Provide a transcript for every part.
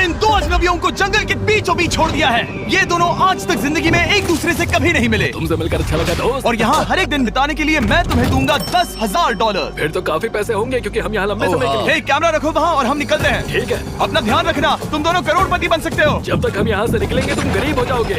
उन्होंने इन दो अजनबियों को जंगल के बीचों बीच छोड़ दिया है। ये दोनों आज तक जिंदगी में एक दूसरे से कभी नहीं मिले। तुमसे मिलकर अच्छा लगा दोस्त। और यहाँ हर एक दिन बिताने के लिए मैं तुम्हें दूंगा $10,000। फिर तो काफी पैसे होंगे क्योंकि हम यहाँ लंबे समय के लिए। कैमरा रखो वहाँ और हम निकलते हैं। ठीक है, अपना ध्यान रखना, तुम दोनों करोड़पति बन सकते हो। जब तक हम यहाँ से निकलेंगे तुम गरीब हो जाओगे।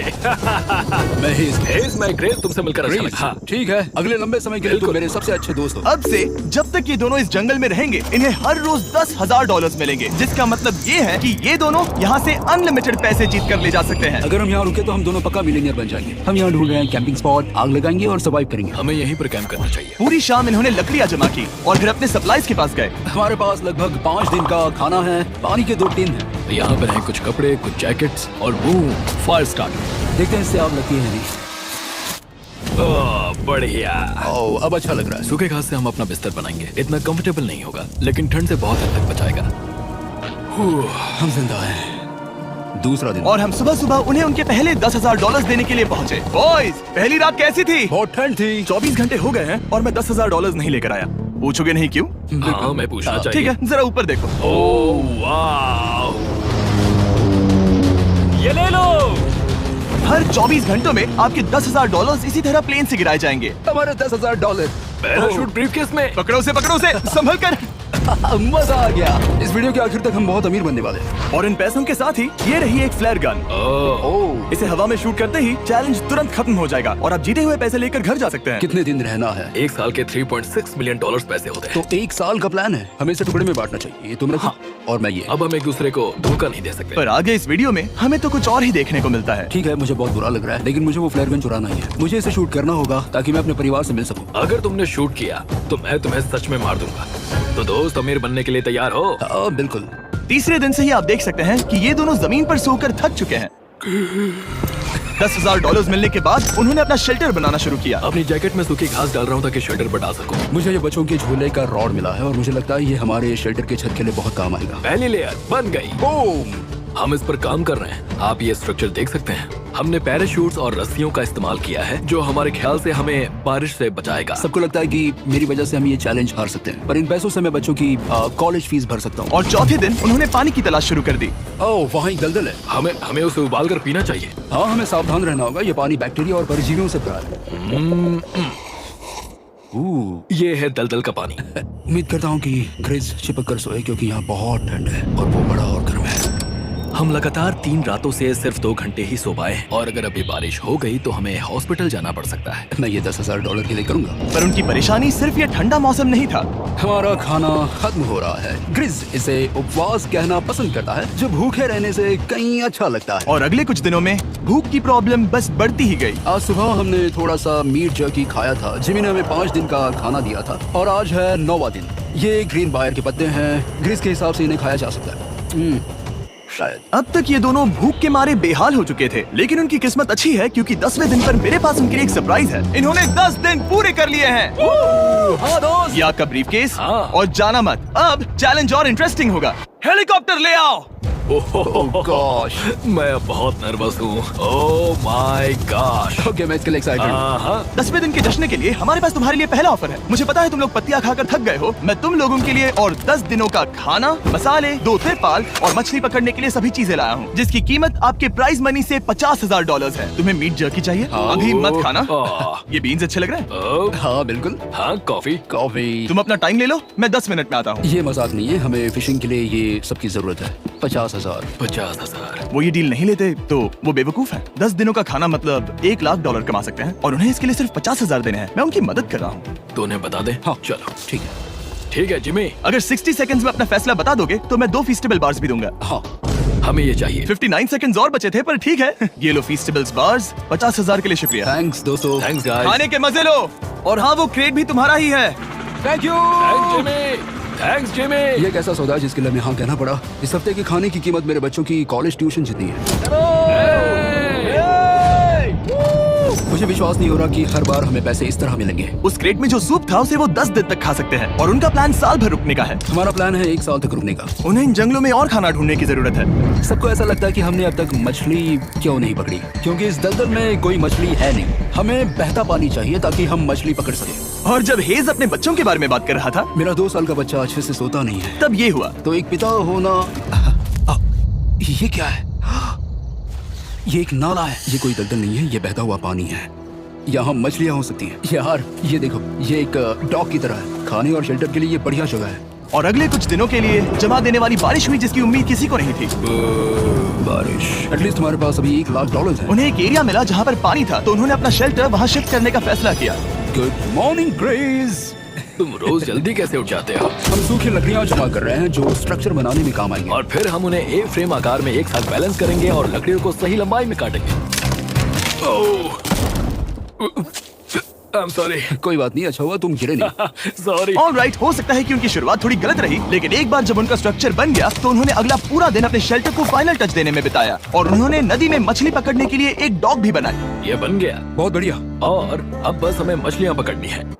मैं ग्रेस, तुमसे मिलकर अच्छा लगा। हाँ। ठीक है, अगले लंबे समय के लिए तुम मेरे सबसे अच्छे दोस्त हो। अब से जब तक ये दोनों इस जंगल में रहेंगे इन्हें हर रोज $10,000 मिलेंगे, जिसका मतलब ये है कि ये दोनों यहाँ से अनलिमिटेड पैसे जीत कर ले जा सकते हैं। अगर हम यहाँ रुके तो हम दोनों पक्का मिलियनियर बन जाएंगे। हम यहाँ ढूंढ रहे हैं कैंपिंग स्पॉट, आग लगाएंगे और सर्वाइव करेंगे। हमें यहीं पर कैंप करना चाहिए। पूरी शाम इन्होंने लकड़ियाँ जमा की और फिर अपने सप्लाईज के पास गए। हमारे पास लगभग 5 दिन का खाना है, पानी के 2 टिन हैं। यहाँ पर हैं कुछ कपड़े, कुछ जैकेट्स और बूम फायर स्टार्टर। देखते हैं इससे आग लगती है नहीं। बढ़िया। अब अच्छा लग रहा है। सूखे घास से हम अपना बिस्तर बनाएंगे। इतना कंफर्टेबल नहीं होगा लेकिन ठंड से बहुत हद तक बचाएगा। हम जिंदा हैं। दूसरा दिन और हम सुबह सुबह उन्हें उनके पहले $10,000 देने के लिए पहुँचे। बॉयज, पहली रात कैसी थी? बहुत ठंड थी। 24 घंटे हो गए हैं और मैं $10,000 नहीं लेकर आया। पूछोगे नहीं क्यों? हाँ, मैं पूछना चाहिए। ठीक है, जरा ऊपर देखो। ओह वाह, ये ले लो। हर 24 घंटों में आपके $10,000 इसी तरह प्लेन से गिराए जाएंगे। हमारे $10,000 पैराशूट ब्रीफकेस में। पकड़ो से संभल कर। मजा आ गया। इस वीडियो के आखिर तक हम बहुत अमीर बनने वाले हैं। और इन पैसों के साथ ही ये रही एक फ्लेयर गन। इसे हवा में शूट करते ही चैलेंज तुरंत खत्म हो जाएगा और आप जीते हुए पैसे लेकर घर जा सकते हैं। कितने दिन रहना है? 1 साल के $3.6 मिलियन पैसे होते हैं। तो 1 साल का प्लान है। हमें इसे टुकड़े में बांटना चाहिए। तुम रखो और मैं ये। अब हम एक दूसरे को धोखा नहीं दे सकते। पर आगे इस वीडियो में हमें तो कुछ और ही देखने को मिलता है। ठीक है, मुझे बहुत बुरा लग रहा है लेकिन मुझे वो फ्लेयर गन चुराना ही है। मुझे इसे शूट करना होगा ताकि मैं अपने परिवार से मिल सकूं। अगर तुमने शूट किया तो मैं तुम्हें सच में मार दूंगा। तो दोस्त, अमीर बनने के लिए तैयार हो? बिल्कुल। तीसरे दिन से ही आप देख सकते हैं कि ये दोनों जमीन पर सोकर थक चुके हैं। $10,000 मिलने के बाद उन्होंने अपना शेल्टर बनाना शुरू किया। अपनी जैकेट में सूखी घास डाल रहा हूँ ताकि शेल्टर बना सकूं। मुझे ये बच्चों के झूले का रॉड मिला है और मुझे लगता है ये हमारे शेल्टर के छत के लिए बहुत काम आएगा। पहली लेयर बन गई। बूम! हम इस पर काम कर रहे हैं। आप ये स्ट्रक्चर देख सकते हैं। हमने पैराशूट्स और रस्सियों का इस्तेमाल किया है जो हमारे ख्याल से हमें बारिश से बचाएगा। सबको लगता है कि मेरी वजह से हम ये चैलेंज हार सकते हैं, पर इन पैसों से मैं बच्चों की कॉलेज फीस भर सकता हूँ। और चौथे दिन उन्होंने पानी की तलाश शुरू कर दी। वहाँ एक दलदल है। हमें उसे उबाल कर पीना चाहिए। हाँ, हमें सावधान रहना होगा। ये पानी बैक्टीरिया और परजीवियों से भरा है। ये है दलदल का पानी। उम्मीद करता हूँ कि ग्रेस चिपक कर सोए क्योंकि यहाँ बहुत ठंड है और वो बड़ा और गर्म है। हम लगातार 3 रातों से सिर्फ 2 घंटे ही सो पाए और अगर अभी बारिश हो गई तो हमें हॉस्पिटल जाना पड़ सकता है। मैं ये $10,000 के लिए करूंगा। पर उनकी परेशानी सिर्फ ये ठंडा मौसम नहीं था। हमारा खाना खत्म हो रहा है। ग्रिज इसे उपवास कहना पसंद करता है जो भूखे रहने से कहीं अच्छा लगता है। और अगले कुछ दिनों में भूख की प्रॉब्लम बस बढ़ती ही गई। आज सुबह हमने थोड़ा सा मीट जर्की खाया था। जिमी ने हमें 5 दिन का खाना दिया था और आज है 9वां दिन। ये ग्रीन बायर के पत्ते हैं। ग्रिज के हिसाब से इन्हें खाया जा सकता है। शायद। अब तक ये दोनों भूख के मारे बेहाल हो चुके थे, लेकिन उनकी किस्मत अच्छी है क्योंकि 10वें दिन पर मेरे पास उनके लिए एक सरप्राइज है। इन्होंने 10 दिन पूरे कर लिए हैं। हाँ दोस्त, ये आपका ब्रीफकेस। हाँ। और जाना मत, अब चैलेंज और इंटरेस्टिंग होगा। हेलीकॉप्टर ले आओ। गॉश, मैं अब बहुत नर्वस हूँ। Oh my gosh. ओके, मैं इसके लिए एक्साइटेड हूँ। 10वें दिन के जश्न के लिए हमारे पास तुम्हारे लिए पहला ऑफर है। मुझे पता है तुम लोग पत्तियां खाकर थक गए हो। मैं तुम लोगों के लिए और 10 दिनों का खाना, मसाले, 2 तिरपाल और मछली पकड़ने के लिए सभी चीजें लाया हूँ, जिसकी कीमत आपके प्राइज मनी से $50,000 है। तुम्हें मीट जर्की चाहिए? अभी मत खाना। ये बीन्स अच्छे लग रहे हैं? हाँ बिल्कुल। हाँ, कॉफी। तुम अपना टाइम ले लो, मैं 10 मिनट में आता हूँ। ये मजाक नहीं है, हमें फिशिंग के लिए ये सबकी जरूरत है। 50,000। $50,000। वो ये डील नहीं लेते तो वो बेवकूफ है। 10 दिनों का खाना मतलब $1 लाख कमा सकते हैं और उन्हें इसके लिए सिर्फ 50,000 देने हैं। मैं उनकी मदद कर रहा हूँ। तो उन्हें बता दे। हाँ चलो ठीक है जिमी। अगर 60 सेकंड्स में अपना फैसला बता दोगे तो मैं 2 फीस्टेबल बार्स भी दूंगा। हाँ, हमें ये चाहिए। 59 सेकंड्स और बचे थे, पर ठीक है। ये लो फीस्टेबल्स बार्स। 50,000 के लिए शुक्रिया। थैंक्स दोस्तों। Thanks guys. खाने के मजे लो। और हाँ, वो क्रेट भी तुम्हारा ही है। Thank you. Thanks Jimmy. ये एक ऐसा सौदा है जिसके लिए हमें हाँ कहना पड़ा। इस हफ्ते की खाने की कीमत मेरे बच्चों की कॉलेज ट्यूशन जितनी है। मुझे विश्वास नहीं हो रहा कि हर बार हमें पैसे इस तरह मिलेंगे। उस क्रेट में जो सूप था उसे वो 10 दिन तक खा सकते हैं और उनका प्लान साल भर रुकने का है। हमारा प्लान है 1 साल तक रुकने का। उन्हें इन जंगलों में और खाना ढूंढने की जरूरत है। सबको ऐसा लगता है कि हमने अब तक मछली क्यों नहीं पकड़ी, क्योंकि इस दलदल में कोई मछली है नहीं। हमें बहता पानी चाहिए ताकि हम मछली पकड़ सकें। और जब हेज अपने बच्चों के बारे में बात कर रहा था, मेरा 2 साल का बच्चा अच्छे से सोता नहीं है। तब ये हुआ। तो एक पिता होना ये क्या है? ये एक नाला है। ये कोई दलदल नहीं है, ये बहता हुआ पानी है। यहाँ मछलियाँ हो सकती हैं। यार ये देखो, ये एक डॉक की तरह है। खाने और शेल्टर के लिए ये बढ़िया जगह है। और अगले कुछ दिनों के लिए जमा देने वाली बारिश हुई जिसकी उम्मीद किसी को नहीं थी। बारिश। एटलीस्ट हमारे पास अभी $1,00,000 है। उन्हें एक एरिया मिला जहाँ पर पानी था, तो उन्होंने अपना शेल्टर वहाँ शिफ्ट करने का फैसला किया। Good morning grace. तुम रोज जल्दी कैसे उठ जाते हो? हम सूखी लकड़ियाँ जमा कर रहे हैं जो स्ट्रक्चर बनाने में काम आएंगे। और फिर हम उन्हें एक फ्रेम आकार में एक साथ बैलेंस करेंगे और लकड़ियों को सही लंबाई में काटेंगे। I'm sorry. कोई बात नहीं, अच्छा हुआ तुम गिरे नहीं। Sorry. ऑलराइट, हो सकता है कि उनकी शुरुआत थोड़ी गलत रही, लेकिन एक बार जब उनका स्ट्रक्चर बन गया तो उन्होंने अगला पूरा दिन अपने शेल्टर को फाइनल टच देने में बिताया। और उन्होंने नदी में मछली पकड़ने के लिए एक डॉग भी बनाई। ये बन गया। बहुत बढ़िया। और अब बस हमें मछलियाँ पकड़नी है।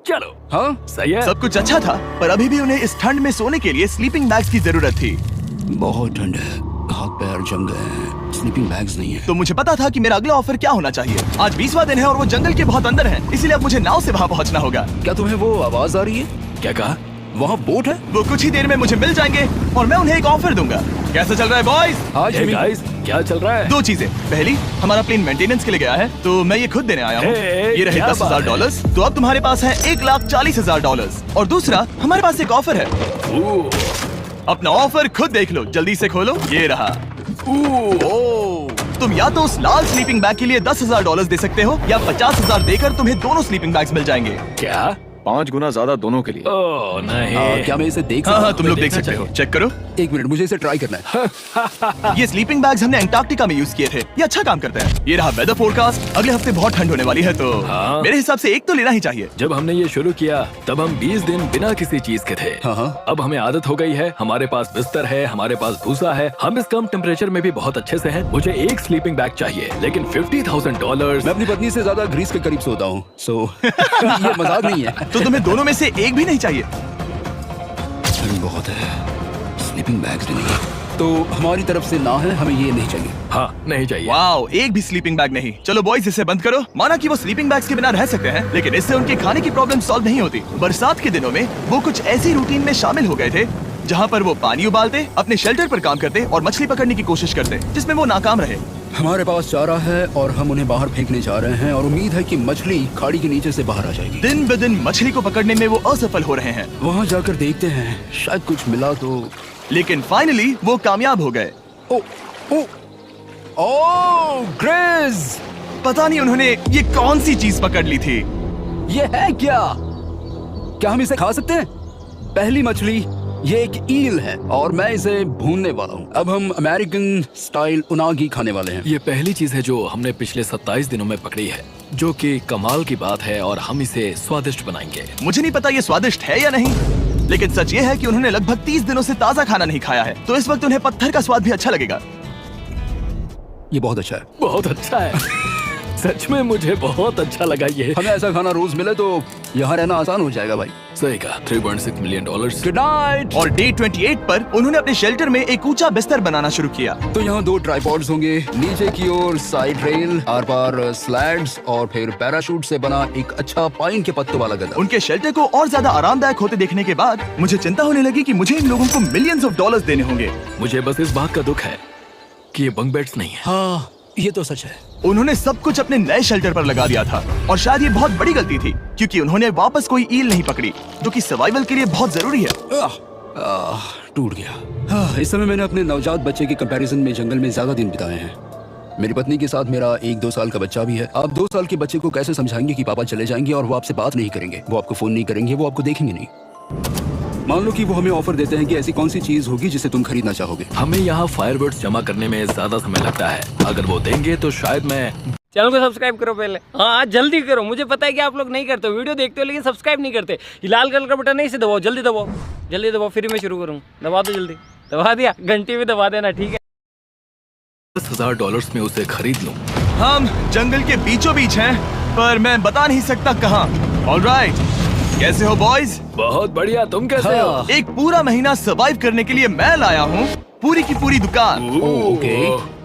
चलो। हाँ सही है। सब कुछ अच्छा था, पर अभी भी उन्हें इस ठंड में सोने के लिए स्लीपिंग बैग्स की जरूरत थी। बहुत ठंड है, हाथ पैर जम गए हैं, स्लीपिंग बैग्स नहीं है। तो मुझे पता था कि मेरा अगला ऑफर क्या होना चाहिए। आज 20वां दिन है और वो जंगल के बहुत अंदर है, इसीलिए अब मुझे नाव से वहाँ पहुँचना होगा। क्या तुम्हें वो आवाज आ रही है? क्या कहा? वहाँ बोट है। वो कुछ ही देर में मुझे मिल जाएंगे और मैं उन्हें एक ऑफर दूंगा। कैसा चल रहा है बॉयज? आज Hey guys, क्या चल रहा है? दो चीजें। पहली, हमारा प्लेन मेंटेनेंस के लिए गया है, तो मैं ये खुद देने आया हूँ। Hey, ये रहे क्या $10,000, तो अब तुम्हारे पास है $1,40,000। और दूसरा, हमारे पास एक ऑफर है। अपना ऑफर खुद देख लो, जल्दी से खोलो। ये रहा। तुम या तो उस लाल स्लीपिंग बैग के लिए $10,000 दे सकते हो, या 50,000 देकर तुम्हें दोनों स्लीपिंग बैग्स मिल जाएंगे। क्या? 5 गुना ज्यादा दोनों के लिए। ओह नहीं। क्या मैं इसे देख हाँ सकता हाँ, हूँ? तुम लोग देख देखना सकते हो। चाहिए। चेक करो। एक मिनट, मुझे इसे ट्राई करना है। ये स्लीपिंग बैग्स हमने अंटार्कटिका में यूज किए थे। ये अच्छा काम करते हैं। ये रहा वेदर फोरकास्ट। अगले हफ्ते बहुत ठंड होने वाली है, तो हाँ। मेरे हिसाब से एक तो लेना ही चाहिए। जब हमने ये शुरू किया तब हम 20 दिन बिना किसी चीज के थे। हाँ। अब हमें आदत हो गई है। हमारे पास बिस्तर है, हमारे पास भूसा है, हम इस कम टेम्परेचर में भी बहुत अच्छे से हैं। मुझे एक स्लीपिंग बैग चाहिए, लेकिन $50,000। मैं अपनी पत्नी से ज्यादा ग्रीस के करीब सोता हूँ, सो ये मजाक नहीं है। तो तुम्हें दोनों में से एक भी नहीं चाहिए? ठंड बहुत है, स्लीपिंग बैग्स भी नहीं। तो हमारी तरफ से ना है, हमें ये नहीं चाहिए। हाँ, नहीं चाहिए। वाओ, एक भी स्लीपिंग बैग नहीं। चलो बॉयज, इसे बंद करो। माना कि वो स्लीपिंग बैग्स के बिना रह सकते हैं, लेकिन इससे उनके खाने की प्रॉब्लम सॉल्व नहीं होती। बरसात के दिनों में वो कुछ ऐसी रूटीन में शामिल हो गए थे जहाँ पर वो पानी उबालते, अपने शेल्टर पर काम करते और मछली पकड़ने की कोशिश करते, जिसमें वो नाकाम रहे। हमारे पास चारा है और हम उन्हें बाहर फेंकने जा रहे हैं और उम्मीद है कि मछली खाड़ी के नीचे से बाहर आ जाएगी। दिन ब दिन मछली को पकड़ने में वो असफल हो रहे हैं, वहाँ जाकर देखते हैं, शायद कुछ मिला तो। लेकिन फाइनली वो कामयाब हो गए। ओ, ओ, ओ, ग्रेस! पता नहीं उन्होंने ये कौन सी चीज पकड़ ली थी। ये है क्या? क्या हम इसे खा सकते हैं? पहली मछली, ये एक ईल है और मैं इसे भूनने वाला हूँ। अब हम अमेरिकन स्टाइल उनागी खाने वाले हैं। ये पहली चीज है जो हमने पिछले 27 दिनों में पकड़ी है, जो कि कमाल की बात है और हम इसे स्वादिष्ट बनाएंगे। मुझे नहीं पता ये स्वादिष्ट है या नहीं, लेकिन सच ये है कि उन्होंने लगभग 30 दिनों से ताज़ा खाना नहीं खाया है, तो इस वक्त उन्हें पत्थर का स्वाद भी अच्छा लगेगा। ये बहुत अच्छा है। बहुत अच्छा है। सच में मुझे बहुत अच्छा लगा ये। हमें ऐसा खाना रोज मिले तो यहाँ रहना आसान हो जाएगा भाई। सही कहा। $3.6 मिलियन। Good night. और डे 28 पर उन्होंने अपने शेल्टर में एक ऊंचा बिस्तर बनाना शुरू किया। तो यहाँ 2 ट्राइपॉड्स होंगे, नीचे की ओर side rail, are par slides और फिर पैराशूट से बना एक अच्छा पाइन के पत्तों वाला गदा। उनके शेल्टर को और ज्यादा आरामदायक होते देखने के बाद मुझे चिंता होने लगी कि मुझे इन लोगों को मिलियंस ऑफ डॉलर्स देने होंगे। मुझे बस इस बात का दुख है कि ये बंक बेड्स नहीं है। हाँ, ये तो सच है। उन्होंने सब कुछ अपने नए शेल्टर पर लगा दिया था, और शायद ये बहुत बड़ी गलती थी, क्योंकि उन्होंने वापस कोई ईल नहीं पकड़ी, जो कि सर्वाइवल के लिए बहुत जरूरी है। टूट गया। इस समय मैंने अपने नवजात बच्चे के कंपैरिजन में जंगल में ज्यादा दिन बिताए हैं। मेरी पत्नी के साथ मेरा 1-2 साल का बच्चा भी है। आप 2 साल के बच्चे को कैसे समझाएंगे कि पापा चले जाएंगे और वो आपसे बात नहीं करेंगे, वो आपको फोन नहीं करेंगे, वो आपको देखेंगे नहीं। मान लो कि वो हमें ऑफर देते हैं कि ऐसी कौन सी चीज होगी जिसे तुम खरीदना चाहोगे। हमें यहाँ फायरवर्ड्स जमा करने में ज्यादा समय लगता है। अगर वो देंगे तो शायद मैं। चैनल को सब्सक्राइब करो पहले। हाँ, जल्दी करो। मुझे पता है कि आप लोग नहीं करते हो, वीडियो देखते हो लेकिन सब्सक्राइब नहीं करते। ये लाल कलर का बटन नहीं, इसे दबाओ, जल्दी दबाओ, जल्दी दबाओ, फिर मैं शुरू करूँ। दबा दो जल्दी। दबा दिया? घंटी भी दबा देना, ठीक है? $10,000 में उसे खरीद लूं। हम जंगल के बीचों बीच हैं, पर मैं बता नहीं सकता कहाँ। ऑलराइट, कैसे हो बॉयज? बहुत बढ़िया। तुम कैसे हो? एक पूरा महीना सर्वाइव करने के लिए मैं लाया हूँ पूरी की पूरी दुकान। ओके।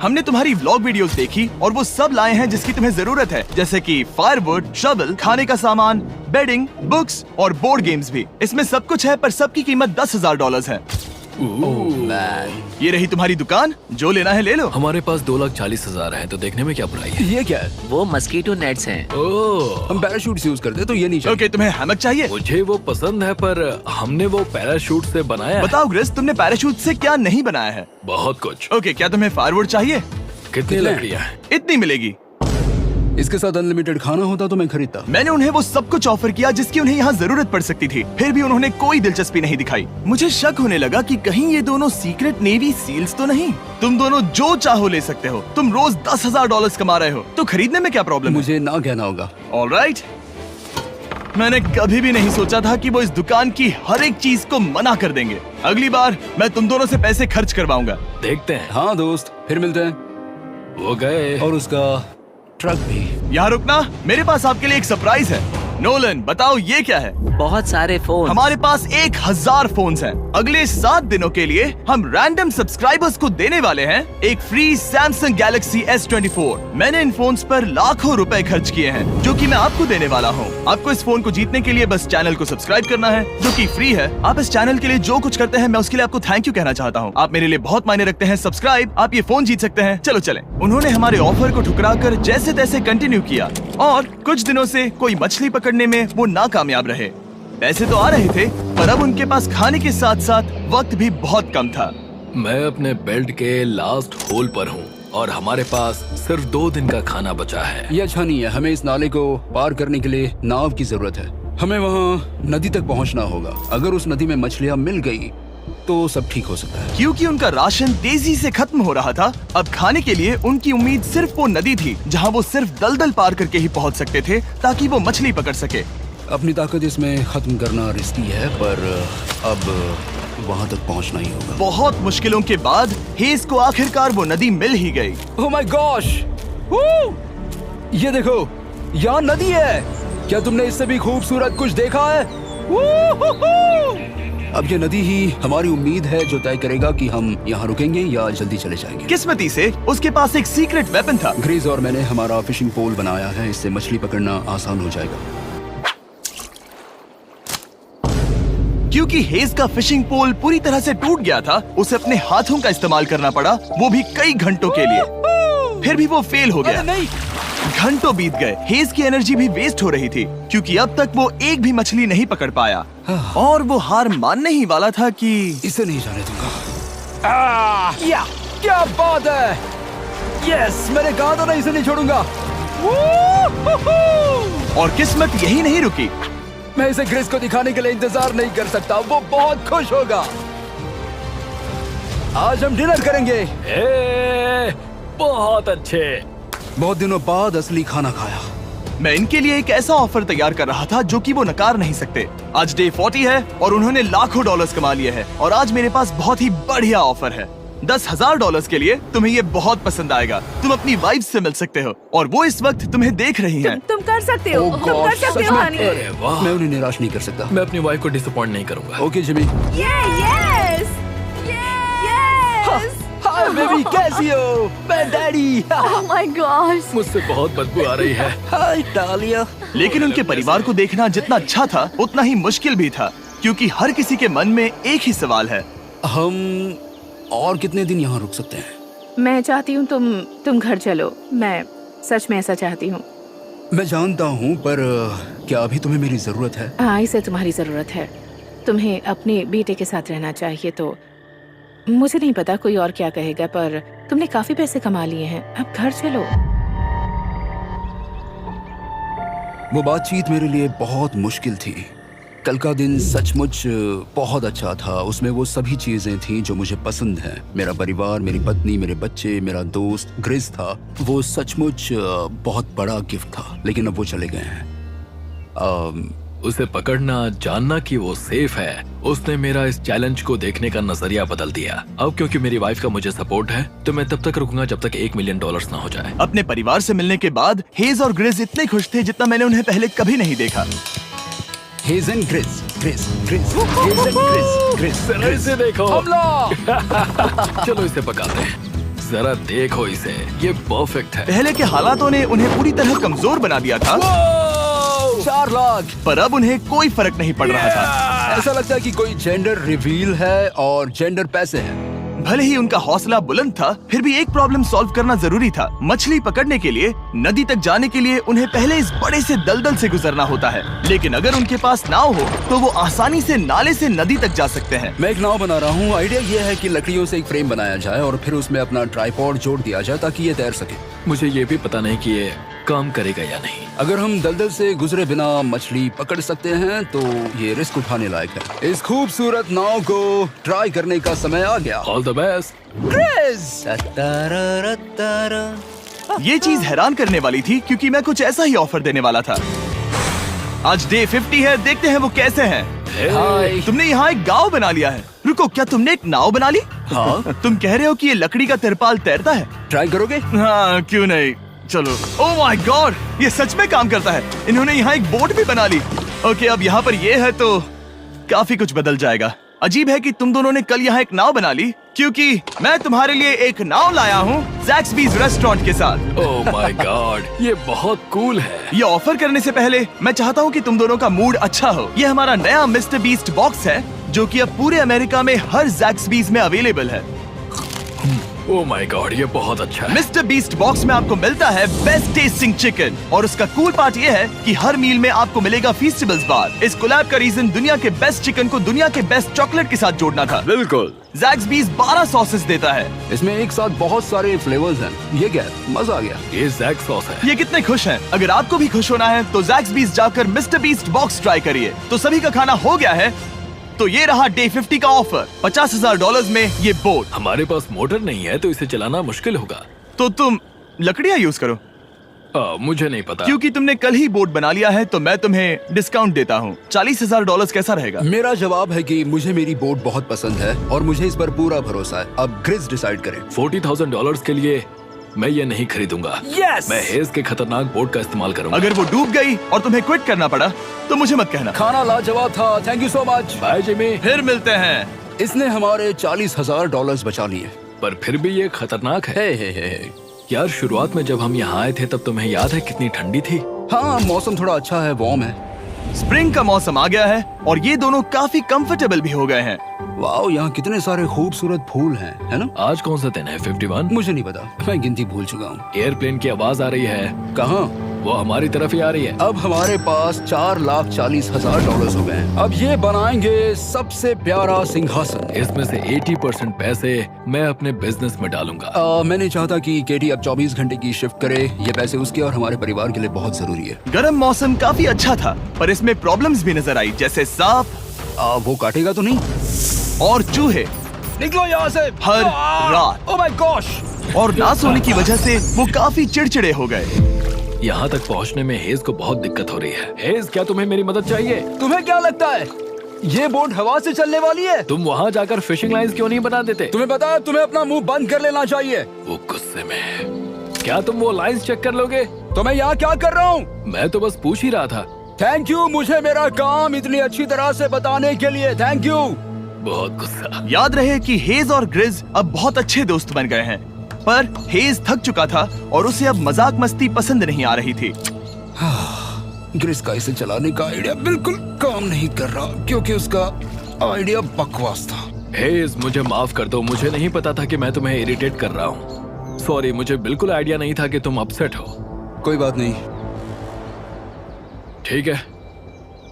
हमने तुम्हारी व्लॉग वीडियोस देखी और वो सब लाए हैं जिसकी तुम्हें जरूरत है, जैसे कि फायरवुड, शवल, खाने का सामान, बेडिंग, बुक्स और बोर्ड गेम्स भी। इसमें सब कुछ है, पर सबकी कीमत $10,000 है। मैन, ये रही तुम्हारी दुकान, जो लेना है ले लो। हमारे पास 2,40,000 है, तो देखने में क्या बुराई है? ये क्या है? वो मस्कीटो नेट्स हैं। ओह, हम पैराशूट यूज करते हैं, तो ये नहीं चाहिए। ओके, तुम्हें हैमक चाहिए? मुझे वो पसंद है, पर हमने वो पैराशूट से बनाया है। बताओ ग्रेस, तुमने पैराशूट से क्या नहीं बनाया है? बहुत कुछ। ओके, क्या तुम्हें फायरवुड चाहिए? कितनी लकड़ियाँ हैं? इतनी मिलेगी। इसके साथ अनलिमिटेड खाना होता तो मैं खरीदता। मैंने उन्हें वो सब कुछ ऑफर किया जिसकी उन्हें यहाँ जरूरत पड़ सकती थी, फिर भी उन्होंने कोई दिलचस्पी नहीं दिखाई। मुझे शक होने लगा कि कहीं ये दोनों सीक्रेट नेवी सील्स तो नहीं। तुम दोनों जो चाहो ले सकते हो, तुम रोज $10,000 कमा रहे हो, तो खरीदने में क्या प्रॉब्लम है? मुझे ना कहना होगा। ऑलराइट। मैंने कभी भी नहीं सोचा था कि वो इस दुकान की हर एक चीज को मना कर देंगे। अगली बार मैं तुम दोनों से पैसे खर्च करवाऊंगा। देखते हैं। हाँ दोस्त, फिर मिलते हैं। वो गए। और उसका ट्रक भी। यहाँ रुकना, मेरे पास आपके लिए एक सरप्राइज है। नोलन, बताओ ये क्या है? बहुत सारे फोन। हमारे पास 1000 फोन्स हैं। अगले 7 दिनों के लिए हम रैंडम सब्सक्राइबर्स को देने वाले हैं एक फ्री Samsung Galaxy S24। मैंने इन फोन्स पर लाखों रुपए खर्च किए हैं, जो कि मैं आपको देने वाला हूँ। आपको इस फोन को जीतने के लिए बस चैनल को सब्सक्राइब करना है, जो कि फ्री है। आप इस चैनल के लिए जो कुछ करते हैं, मैं उसके लिए आपको थैंक यू कहना चाहता हूँ। आप मेरे लिए बहुत मायने रखते हैं। सब्सक्राइब, आप ये फोन जीत सकते हैं। चलो चलें। उन्होंने हमारे ऑफर को ठुकराकर जैसे तैसे कंटिन्यू किया, और कुछ दिनों से कोई मछली पकड़ने में वो नाकामयाब रहे। पैसे तो आ रहे थे, पर अब उनके पास खाने के साथ साथ वक्त भी बहुत कम था। मैं अपने बेल्ट के लास्ट होल पर हूँ और हमारे पास सिर्फ 2 दिन का खाना बचा है। ये अच्छा नहीं है। हमें इस नाले को पार करने के लिए नाव की जरूरत है। हमें वहाँ नदी तक पहुँचना होगा। अगर उस नदी में मछलियाँ मिल गई तो सब ठीक हो सकता है। क्योंकि उनका राशन तेजी से खत्म हो रहा था, अब खाने के लिए उनकी उम्मीद सिर्फ वो नदी थी जहाँ वो सिर्फ दलदल पार करके ही पहुँच सकते थे, ताकि वो मछली पकड़ सके। अपनी ताकत इसमें खत्म करना रिस्की है, पर अब वहाँ तक पहुँचना ही होगा। बहुत मुश्किलों के बाद हेज को आखिरकार वो नदी मिल ही गई। Oh my gosh! ये देखो, यहाँ नदी है। क्या तुमने इससे भी खूबसूरत कुछ देखा है? अब ये नदी ही हमारी उम्मीद है जो तय करेगा कि हम यहाँ रुकेंगे या जल्दी चले जाएंगे। किस्मती से उसके पास एक सीक्रेट वेपन था। ग्रीज और मैंने हमारा फिशिंग पोल बनाया है, इससे मछली पकड़ना आसान हो जाएगा। क्योंकि हेज का फिशिंग पोल पूरी तरह से टूट गया था, उसे अपने हाथों का इस्तेमाल करना पड़ा, वो भी कई घंटों के लिए। फिर भी वो फेल हो गया। नहीं, घंटों बीत गए। हेज की एनर्जी भी वेस्ट हो रही थी, क्योंकि अब तक वो एक भी मछली नहीं पकड़ पाया, और वो हार मानने ही वाला था कि इसे नहीं जाने दूंगा। क्या बात है! यस, मैंने कहा था ना, इसे नहीं छोड़ूंगा। और किस्मत यही नहीं रुकी। मैं इसे ग्रेस को दिखाने के लिए इंतजार नहीं कर सकता। वो बहुत खुश होगा। आज हम डिनर करेंगे। बहुत अच्छे। बहुत दिनों बाद असली खाना खाया। मैं इनके लिए एक ऐसा ऑफर तैयार कर रहा था जो कि वो नकार नहीं सकते। आज डे 40 है और उन्होंने लाखों डॉलर्स कमा लिए हैं, और आज मेरे पास बहुत ही बढ़िया ऑफर है। $10,000 के लिए तुम्हें ये बहुत पसंद आएगा। तुम अपनी वाइफ से मिल सकते हो, और वो इस वक्त तुम्हें देख रही हैं। तुम कर सकते हो। Oh तुम कर God, सकते सच हो में? हनी। अरे वाह, मैं उन्हें निराश नहीं कर सकता। मैं अपनी वाइफ को डिसअपॉइंट नहीं करूंगा। Okay Jimmy. Yes hi baby, कैसी हो? मैं डैडी। Oh my gosh. मुझसे बहुत बदबू आ रही है। हाय डालिया। लेकिन उनके परिवार को देखना जितना अच्छा था, उतना ही मुश्किल भी था, क्योंकि हर किसी के मन में एक ही सवाल है। हम और कितने दिन यहाँ रुक सकते हैं? मैं चाहती हूँ तुम घर चलो। मैं सच में ऐसा चाहती हूँ। मैं जानता हूँ, पर क्या अभी तुम्हें मेरी जरूरत है? हाँ, इसे तुम्हारी जरूरत है। तुम्हें अपने बेटे के साथ रहना चाहिए। तो मुझे नहीं पता कोई और क्या कहेगा, पर तुमने काफी पैसे कमा लिए हैं, अब घर चलो। वो बातचीत मेरे लिए बहुत मुश्किल थी। कल का दिन सचमुच बहुत अच्छा था। उसमें वो सभी चीजें थीं जो मुझे पसंद हैं। मेरा परिवार, मेरी पत्नी, मेरे बच्चे, मेरा दोस्त ग्रिस था। वो सचमुच बहुत बड़ा गिफ्ट था, लेकिन अब वो चले गए हैं। उसे पकड़ना, जानना कि वो सेफ है, उसने मेरा इस चैलेंज को देखने का नजरिया बदल दिया। अब क्योंकि मेरी वाइफ का मुझे सपोर्ट है, तो मैं तब तक रुकूंगा जब तक $1 मिलियन ना हो जाए। अपने परिवार से मिलने के बाद हेज और ग्रिस इतने खुश थे जितना मैंने उन्हें पहले कभी नहीं देखा। हेज एंड ग्रिस, ग्रिस, ग्रिस, हेज एंड ग्रिस, ग्रिस, जरा इसे देखो। हमला! चलो इसे पकाते हैं। जरा देखो इसे, ये परफेक्ट है। पहले के हालातों ने उन्हें पूरी तरह कमजोर बना दिया था, 4 लाख। पर अब उन्हें कोई फर्क नहीं पड़ रहा था। ऐसा लगता है कि कोई जेंडर रिवील है और जेंडर पैसे हैं। भले ही उनका हौसला बुलंद था, फिर भी एक प्रॉब्लम सॉल्व करना जरूरी था। मछली पकड़ने के लिए नदी तक जाने के लिए उन्हें पहले इस बड़े से दलदल से गुजरना होता है, लेकिन अगर उनके पास नाव हो तो वो आसानी से नाले से नदी तक जा सकते हैं। मैं एक नाव बना रहा हूँ। आइडिया ये है कि लकड़ियों से एक फ्रेम बनाया जाए और फिर उसमें अपना ट्राइपॉड जोड़ दिया जाए ताकि ये तैर सके। मुझे ये भी पता नहीं कि ये काम करेगा या नहीं। अगर हम दलदल से गुजरे बिना मछली पकड़ सकते हैं तो ये रिस्क उठाने लायक है। इस खूबसूरत नाव को ट्राई करने का समय आ गया। All the best. ये चीज हैरान करने वाली थी क्योंकि मैं कुछ ऐसा ही ऑफर देने वाला था। आज डे 50 है, देखते हैं वो कैसे हैं। हाय। तुमने यहाँ एक गांव बना लिया है। रुको, क्या तुमने एक नाव बना ली? हाँ। तुम कह रहे हो कि ये लकड़ी का तिरपाल तैरता है? ट्राई करोगे? हाँ, क्यों नहीं, चलो। ओह माय गॉड, ये सच में काम करता है। इन्होंने यहाँ एक बोट भी बना ली। ओके, अब यहाँ पर ये है तो काफी कुछ बदल जाएगा। अजीब है कि तुम दोनों ने कल यहाँ एक नाव बना ली, क्योंकि मैं तुम्हारे लिए एक नाव लाया हूँ ज़ैक्सबीज़ रेस्टोरेंट के साथ। ओह माय गॉड, ये बहुत कूल है। ये ऑफर करने से पहले मैं चाहता हूँ कि तुम दोनों का मूड अच्छा हो। ये हमारा नया मिस्टर बीस्ट बॉक्स है, जो कि अब पूरे अमेरिका में हर ज़ैक्सबीज़ में अवेलेबल है। ओह माय गॉड, ये बहुत अच्छा है। मिस्टर बीस्ट बॉक्स में आपको मिलता है बेस्ट टेस्टिंग चिकन, और उसका कूल पार्ट ये है कि हर मील में आपको मिलेगा फीस्टेबल्स बार। इस कोलैब का रीजन दुनिया के बेस्ट चिकन को दुनिया के बेस्ट चॉकलेट के साथ जोड़ना था। बिल्कुल। ज़ैक्सबीज़ 12 सॉसेस देता है। इसमें एक साथ बहुत सारे फ्लेवर्स हैं। ये क्या है? मजा आ गया। ये जैक सॉस है। ये कितने खुश हैं। अगर आपको भी खुश होना है तो ज़ैक्सबीज़ जाकर मिस्टर बीस्ट बॉक्स ट्राई करिए। तो सभी का खाना हो गया है, तो ये रहा डे 50 का ऑफर। $50,000 में ये बोट। हमारे पास मोटर नहीं है तो इसे चलाना मुश्किल होगा। तो तुम लकड़ियाँ यूज करो। मुझे नहीं पता। क्योंकि तुमने कल ही बोट बना लिया है तो मैं तुम्हें डिस्काउंट देता हूँ। $40,000 कैसा रहेगा? मेरा जवाब है कि मुझे मेरी बोट बहुत पसंद है और मुझे इस पर पूरा भरोसा है। अब ग्रिज डिसाइड करें। $40,000 के लिए मैं ये नहीं खरीदूंगा। Yes! मैं हेज के खतरनाक बोट का इस्तेमाल करूंगा। अगर वो डूब गई और तुम्हें क्विट करना पड़ा तो मुझे मत कहना। खाना लाजवाब था। Thank you so much. Bye Jimmy. फिर मिलते हैं। इसने हमारे $40,000 बचा लिए। पर फिर भी ये खतरनाक है। हे। यार, शुरुआत में जब हम यहाँ आए थे तब तुम्हें याद है कितनी ठंडी थी? हाँ, मौसम थोड़ा अच्छा है, वार्म है। स्प्रिंग का मौसम आ गया है और ये दोनों काफी कंफर्टेबल भी हो गए हैं। वाओ, यहाँ कितने सारे खूबसूरत फूल हैं, है ना? आज कौन सा दिन है? 51? मुझे नहीं पता, मैं गिनती भूल चुका हूँ। एयरप्लेन की आवाज आ रही है। कहाँ? वो हमारी तरफ ही आ रही है। अब हमारे पास $4,40,000 हो गए हैं। अब ये बनाएंगे सबसे प्यारा सिंहासन। इसमें से 80% पैसे मैं अपने बिजनेस में डालूंगा। मैं नहीं चाहता कि केटी अब 24 घंटे की शिफ्ट करे। ये पैसे उसके और हमारे परिवार के लिए बहुत जरूरी है। गर्म मौसम काफी अच्छा था, पर इसमें प्रॉब्लम्स भी नजर आई, जैसे सांप वो काटेगा तो नहीं? और चूहे निकलो यहाँ से हर रात। Oh my gosh. और ना सोने की वजह से वो काफी चिड़चिड़े हो गए। यहाँ तक पहुँचने में हेज को बहुत दिक्कत हो रही है। हेज, क्या तुम्हें मेरी मदद चाहिए? तुम्हें क्या लगता है ये बोट हवा से चलने वाली है? तुम वहाँ जाकर फिशिंग लाइंस क्यों नहीं बना देते? तुम्हें पता है, तुम्हें अपना मुंह बंद कर लेना चाहिए। वो गुस्से में है। क्या तुम वो लाइंस चेक कर लोगे? तो मैं यहाँ क्या कर रहा हूँ? मैं तो बस पूछ ही रहा था। थैंक यू मुझे मेरा काम इतनी अच्छी तरह से बताने के लिए। Thank you. बहुत गुस्सा। याद रहे कि हेज और ग्रिज अब बहुत अच्छे दोस्त बन गए हैं, पर हेज थक चुका था और उसे अब मजाक मस्ती पसंद नहीं आ रही थी। ग्रिस का इसे चलाने का आइडिया बिल्कुल काम नहीं कर रहा क्योंकि उसका आइडिया बकवास था। हेज, मुझे माफ कर दो। मुझे नहीं पता था कि मैं तुम्हें इरिटेट कर रहा हूँ। सॉरी, मुझे बिल्कुल आइडिया नहीं था कि तुम अपसेट हो। कोई बात नहीं। ठीक है।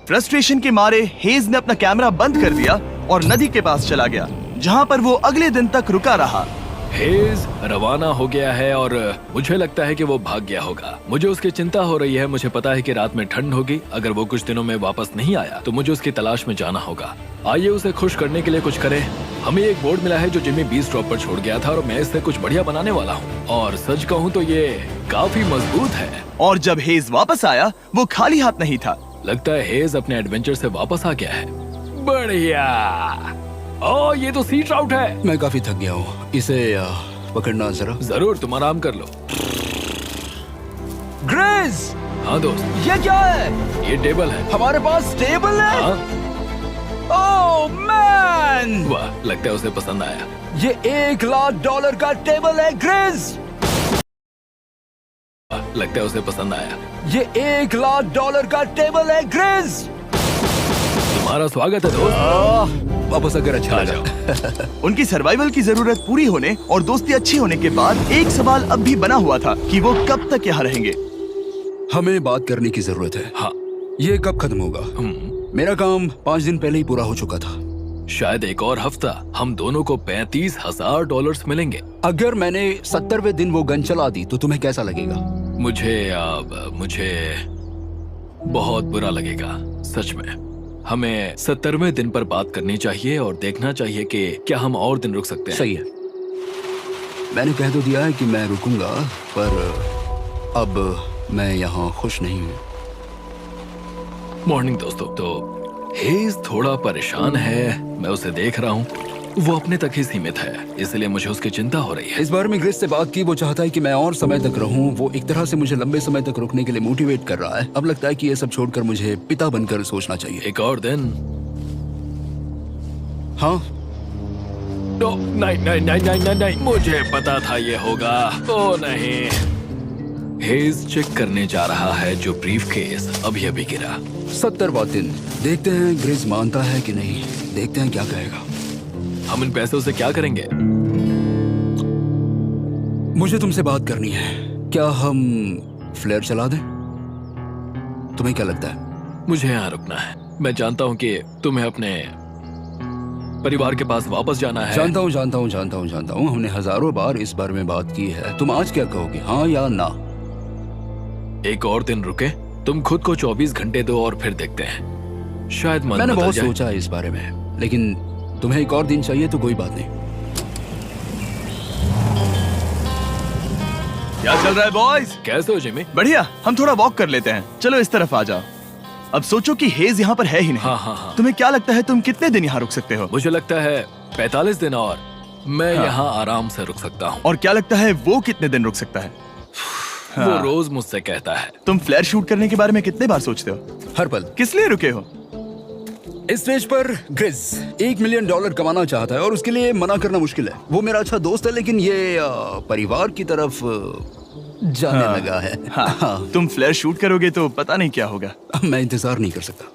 फ्रस्ट्रेशन के मारे हेज ने अपना कैमरा बंद कर दिया और नदी के पास चला गया, जहाँ पर वो अगले दिन तक रुका रहा। हेज रवाना हो गया है और मुझे लगता है कि वो भाग गया होगा। मुझे उसकी चिंता हो रही है। मुझे पता है कि रात में ठंड होगी। अगर वो कुछ दिनों में वापस नहीं आया तो मुझे उसकी तलाश में जाना होगा। आइए उसे खुश करने के लिए कुछ करें। हमें एक बोर्ड मिला है जो जिमी बीस ड्रॉप पर छोड़ गया था और मैं इससे कुछ बढ़िया बनाने वाला हूँ। और सच कहूँ तो ये काफी मजबूत है। और जब हेज वापस आया वो खाली हाथ नहीं था। लगता है हेज अपने एडवेंचर से वापस आ गया है। बढ़िया। ओह, ये तो सी ट्राउट है। मैं काफी थक गया हूँ, इसे पकड़ना जरा। जरूर, तुम आराम कर लो। ग्रिज, हाँ दोस्त, ये क्या है? ये टेबल है। हमारे पास टेबल है? हाँ? ओह मैन, वाह, लगता है उसे पसंद आया। ये $1,00,000 का टेबल है ग्रिज। लगता है उसे पसंद आया। ये $1,00,000 का टेबल है ग्रिज। तुम्हारा स्वागत है दोस्त। वापस आकर अच्छा आ लगा। उनकी सर्वाइवल की जरूरत पूरी होने और दोस्ती अच्छी होने के बाद एक सवाल अब भी बना हुआ था कि वो कब तक यहाँ रहेंगे। हमें बात करने की जरूरत है। हाँ। ये कब खत्म होगा? मेरा काम 5 दिन पहले ही पूरा हो चुका था। शायद एक और हफ्ता हम दोनों को $35,000 मिलेंगे। अगर मैंने 70वें दिन वो गन चला दी तो तुम्हें कैसा लगेगा? मुझे बहुत बुरा लगेगा, सच में। हमें 70वें दिन पर बात करनी चाहिए और देखना चाहिए कि क्या हम और दिन रुक सकते हैं। सही है। मैंने कह तो दिया है कि मैं रुकूंगा, पर अब मैं यहाँ खुश नहीं हूँ। मॉर्निंग दोस्तों। तो हेज थोड़ा परेशान है, मैं उसे देख रहा हूँ। वो अपने तक ही सीमित है, इसलिए मुझे उसकी चिंता हो रही है। इस बार में ग्रेस से बात की, वो चाहता है कि मैं और समय तक रहूं। वो एक तरह से मुझे लंबे समय तक रुकने के लिए मोटिवेट कर रहा है। अब लगता है कि ये सब छोड़कर मुझे पिता बनकर सोचना चाहिए। एक और दिन? हाँ। नहीं, मुझे पता था ये होगा। ओ नहीं। हेज चेक करने जा रहा है जो ब्रीफकेस अभी अभी गिरा। 70वां दिन। देखते हैं ग्रेस मानता है कि नहीं। देखते हैं क्या कहेगा। हम इन पैसों से क्या करेंगे? मुझे तुमसे बात करनी है। क्या हम फ्लेयर चला दें? तुम्हें क्या लगता है? मुझे यहाँ रुकना है। मैं जानता हूँ कि तुम्हें अपने परिवार के पास वापस जाना है। जानता हूँ। हमने हजारों बार इस बारे में बात की है। तुम आज क्या कहोगे, हाँ या ना? एक और दिन रुके। तुम खुद को 24 घंटे दो और फिर देखते हैं। शायद मन मैंने बदल बहुत जाए। सोचा है इस बारे में, लेकिन तुम्हें एक और दिन चाहिए तो कोई बात नहीं। क्या चल रहा है बॉयज? कैसे हो जिमी? बढ़िया। हम थोड़ा वॉक कर लेते हैं। चलो इस तरफ आ जाओ। अब सोचो कि हेज यहाँ पर है ही नहीं। हाँ। तुम्हें क्या लगता है तुम कितने दिन यहाँ रुक सकते हो? मुझे लगता है 45 दिन और मैं हाँ। यहाँ आराम से रुक सकता हूँ। और क्या लगता है वो कितने दिन रुक सकता है? वो रोज मुझसे कहता है। तुम फ्लेयर शूट करने के बारे में कितने बार सोचते हो? हर पल। किस लिए रुके हो? इस स्टेज पर ग्रिज $1 मिलियन कमाना चाहता है और उसके लिए मना करना मुश्किल है। वो मेरा अच्छा दोस्त है, लेकिन ये परिवार की तरफ जाने लगा है। हाँ। तुम फ्लेयर शूट करोगे तो पता नहीं क्या होगा। मैं इंतजार नहीं कर सकता।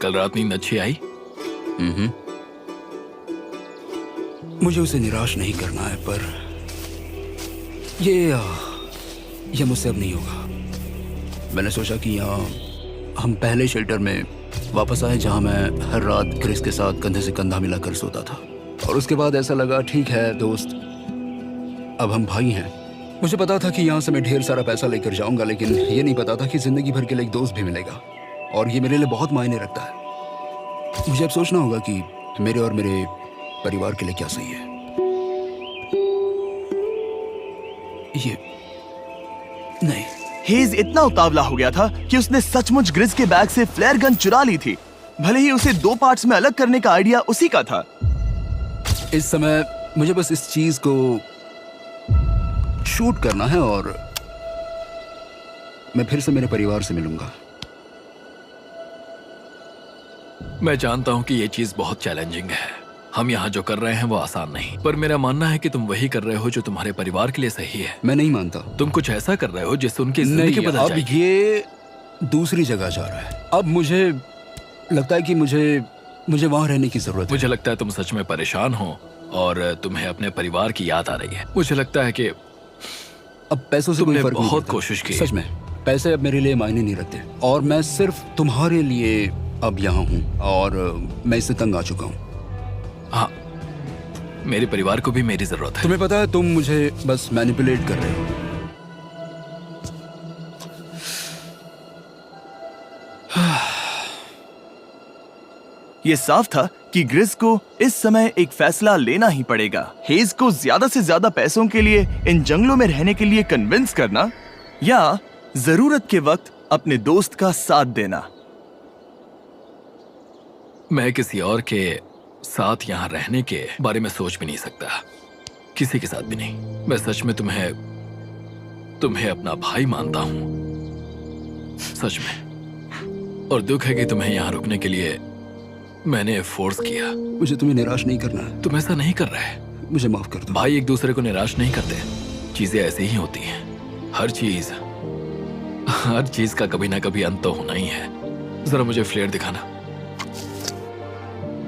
कल रात नींद अच्छी आई? मुझे उसे निराश नहीं करना है, पर ये मुझसे अब नहीं होगा। मैंने सोचा कि यहाँ हम पहले शेल्टर में वापस आए जहाँ मैं हर रात क्रिस के साथ कंधे से कंधा मिलाकर सोता था। और उसके बाद ऐसा लगा, ठीक है दोस्त, अब हम भाई हैं। मुझे पता था कि यहाँ से मैं ढेर सारा पैसा लेकर जाऊंगा, लेकिन ये नहीं पता था कि जिंदगी भर के लिए एक दोस्त भी मिलेगा। और ये मेरे लिए बहुत मायने रखता है। मुझे अब सोचना होगा कि मेरे और मेरे परिवार के लिए क्या सही है। ये नहीं। हेज इतना उतावला हो गया था कि उसने सचमुच ग्रिज के बैग से फ्लेयर गन चुरा ली थी, भले ही उसे 2 पार्ट्स में अलग करने का आइडिया उसी का था। इस समय मुझे बस इस चीज को शूट करना है और मैं फिर से मेरे परिवार से मिलूंगा। मैं जानता हूँ कि ये चीज बहुत चैलेंजिंग है। हम यहाँ जो कर रहे हैं वो आसान नहीं, पर मेरा मानना है कि तुम वही कर रहे हो जो तुम्हारे परिवार के लिए सही है। मैं नहीं मानता। तुम कुछ ऐसा कर रहे हो जिससे उनकी जिंदगी नहीं, बदल अब जाएगी। ये दूसरी जगह जा रहा है। अब मुझे लगता है कि मुझे वहां रहने की जरूरत है। मुझे लगता है तुम सच में परेशान हो और तुम्हें अपने परिवार की याद आ रही है। मुझे लगता है कि अब पैसों से कोई तुमने फर्क नहीं बहुत पड़ता। कोशिश की। सच में पैसे अब मेरे लिए मायने नहीं रखते और मैं सिर्फ तुम्हारे लिए अब यहाँ हूँ और मैं इससे तंग आ चुका हूँ। हाँ, मेरे परिवार को भी मेरी जरूरत है। तुम्हें पता है, तुम मुझे बस मैनिपुलेट कर रहे हो। ये साफ था कि ग्रिज को इस समय एक फैसला लेना ही पड़ेगा। हेज को ज्यादा से ज्यादा पैसों के लिए इन जंगलों में रहने के लिए कन्विंस करना या जरूरत के वक्त अपने दोस्त का साथ देना। मैं किसी और के साथ यहाँ रहने के बारे में सोच भी नहीं सकता, किसी के साथ भी नहीं। मैं सच में तुम्हें अपना भाई मानता हूँ, सच में। और दुख है कि तुम्हें यहाँ रुकने के लिए मैंने फोर्स किया। मुझे तुम्हें निराश नहीं करना है। तुम ऐसा नहीं कर रहे। मुझे माफ कर दो। भाई एक दूसरे को निराश नहीं करते, चीजें ऐसे ही होती हैं। हर चीज का कभी ना कभी अंत तो होना ही है। जरा मुझे फ्लेयर दिखाना।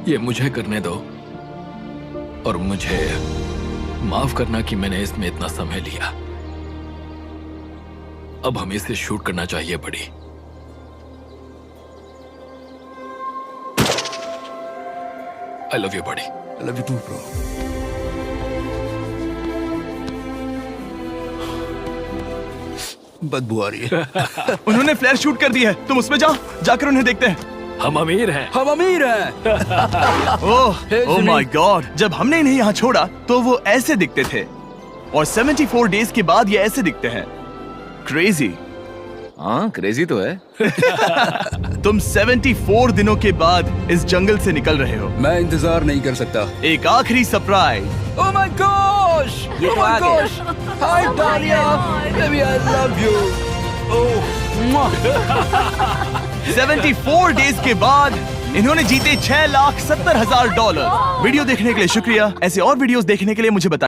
ये मुझे करने दो और मुझे माफ करना कि मैंने इसमें इतना समय लिया। अब हमें इसे शूट करना चाहिए बड़ी। आई लव यू बड़ी। I love you too bro. बदबू आ रही है। उन्होंने फ्लेयर शूट कर दी है, तुम उसमें जाओ, जाकर उन्हें देखते हैं। हम अमीर हैं। हम अमीर हैं। ओह माय गॉड, जब हमने इन्हें यहाँ छोड़ा तो वो ऐसे दिखते थे और 74 डेज के बाद ये ऐसे दिखते हैं। क्रेजी। हाँ क्रेजी तो है। तुम 74 दिनों के बाद इस जंगल से निकल रहे हो। मैं इंतजार नहीं कर सकता। एक आखिरी सरप्राइज। ओह माय गॉश, ये तो आ गया। हाय डालिया, baby I love you. Oh 74 days के बाद इन्होंने जीते $6,70,000। वीडियो देखने के लिए शुक्रिया। ऐसे और वीडियोस देखने के लिए मुझे बताएं।